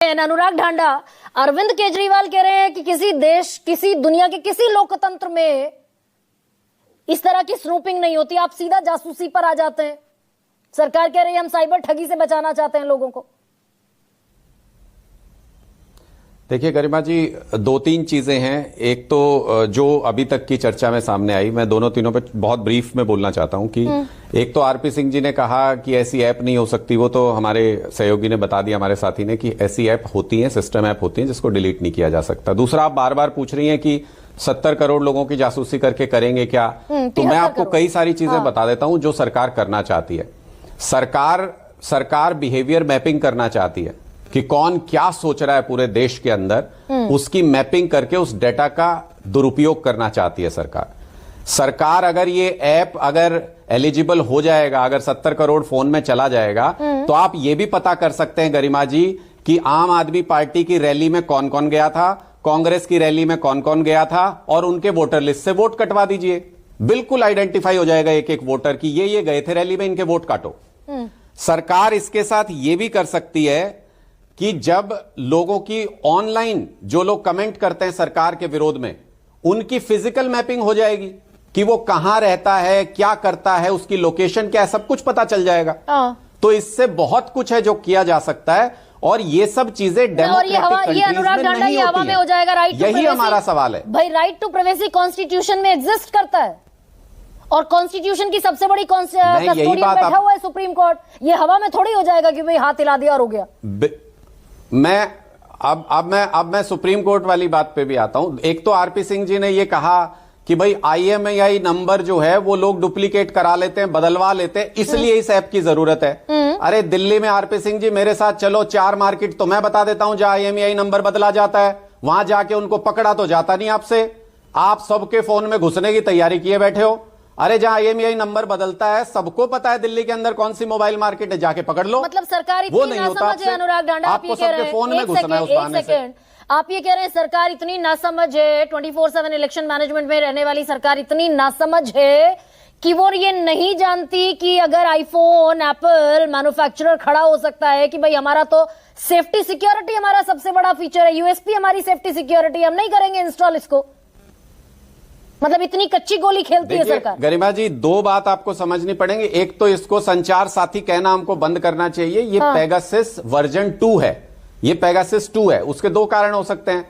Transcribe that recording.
अनुराग ढांडा, अरविंद केजरीवाल कह रहे हैं कि किसी देश, किसी दुनिया के किसी लोकतंत्र में इस तरह की स्नूपिंग नहीं होती, आप सीधा जासूसी पर आ जाते हैं। सरकार कह रही है हम साइबर ठगी से बचाना चाहते हैं लोगों को। देखिए गरिमा जी, दो तीन चीजें हैं। एक तो जो अभी तक की चर्चा में सामने आई, मैं दोनों तीनों पे बहुत ब्रीफ में बोलना चाहता हूं कि एक तो आरपी सिंह जी ने कहा कि ऐसी ऐप नहीं हो सकती, वो तो हमारे सहयोगी ने बता दिया, हमारे साथी ने, कि ऐसी ऐप होती है, सिस्टम ऐप होती है जिसको डिलीट नहीं किया जा सकता। दूसरा, आप बार बार पूछ रही हैं कि 70 करोड़ लोगों की जासूसी करके करेंगे क्या, तो मैं आपको कई सारी चीजें बता देता हूं जो सरकार करना चाहती है। सरकार बिहेवियर मैपिंग करना चाहती है कि कौन क्या सोच रहा है पूरे देश के अंदर, उसकी मैपिंग करके उस डेटा का दुरुपयोग करना चाहती है सरकार। अगर ये ऐप अगर एलिजिबल हो जाएगा, अगर 70 करोड़ फोन में चला जाएगा, तो आप ये भी पता कर सकते हैं गरिमा जी कि आम आदमी पार्टी की रैली में कौन कौन गया था, कांग्रेस की रैली में कौन कौन गया था, और उनके वोटर लिस्ट से वोट कटवा दीजिए। बिल्कुल आइडेंटिफाई हो जाएगा एक एक वोटर की ये गए थे रैली में, इनके वोट काटो। सरकार इसके साथ ये भी कर सकती है कि जब लोगों की ऑनलाइन, जो लोग कमेंट करते हैं सरकार के विरोध में, उनकी फिजिकल मैपिंग हो जाएगी कि वो कहां रहता है, क्या करता है, उसकी लोकेशन क्या है, सब कुछ पता चल जाएगा। तो इससे बहुत कुछ है जो किया जा सकता है, और ये सब चीजें डेमोक्रेटिक कंट्रीज में नहीं होती हो जाएगा। राइट, यही हमारा सवाल है भाई। राइट टू प्राइवेसी कॉन्स्टिट्यूशन में एग्जिस्ट करता है, और कॉन्स्टिट्यूशन की सबसे बड़ी कस्टोडियन बैठा हुआ है सुप्रीम कोर्ट। ये हवा में थोड़ी हो जाएगा कि भाई हाथ हिला दिया और हो गया। अब मैं सुप्रीम कोर्ट वाली बात पे भी आता हूं। एक तो आरपी सिंह जी ने ये कहा कि भाई IMEI नंबर जो है वो लोग डुप्लीकेट करा लेते हैं, बदलवा लेते हैं, इसलिए इस ऐप की जरूरत है। अरे दिल्ली में आरपी सिंह जी मेरे साथ चलो, 4 मार्केट तो मैं बता देता हूं जहां IMEI नंबर बदला जाता है, वहां जाके उनको पकड़ा तो जाता नहीं आपसे। आप सबके फोन में घुसने की तैयारी किए बैठे हो। अरे जहां IMEI नंबर बदलता है, सबको पता है दिल्ली के अंदर कौन सी मोबाइल मार्केट है, जाके पकड़ लो। मतलब सरकार इतनी नासमझ है अनुराग ढांडा, आपको सबके फोन में घुसना है उस बहाने से। आप ये कह रहे हैं सरकार इतनी नासमझ है, 24/7 इलेक्शन मैनेजमेंट में रहने वाली सरकार इतनी नासमझ है कि वो ये नहीं जानती कि अगर आईफोन, एप्पल मैन्युफैक्चरर खड़ा हो सकता है कि भाई हमारा तो सेफ्टी सिक्योरिटी हमारा सबसे बड़ा फीचर है, USP हमारी सेफ्टी सिक्योरिटी, हम नहीं करेंगे इंस्टॉल इसको। मतलब इतनी कच्ची गोली खेलती है सरकार। गरिमा जी, दो बात आपको समझनी पड़ेंगी। एक तो इसको संचार साथी कहना हमको बंद करना चाहिए। ये पेगासस वर्जन 2 है, ये पेगासस 2 है। उसके दो कारण हो सकते हैं।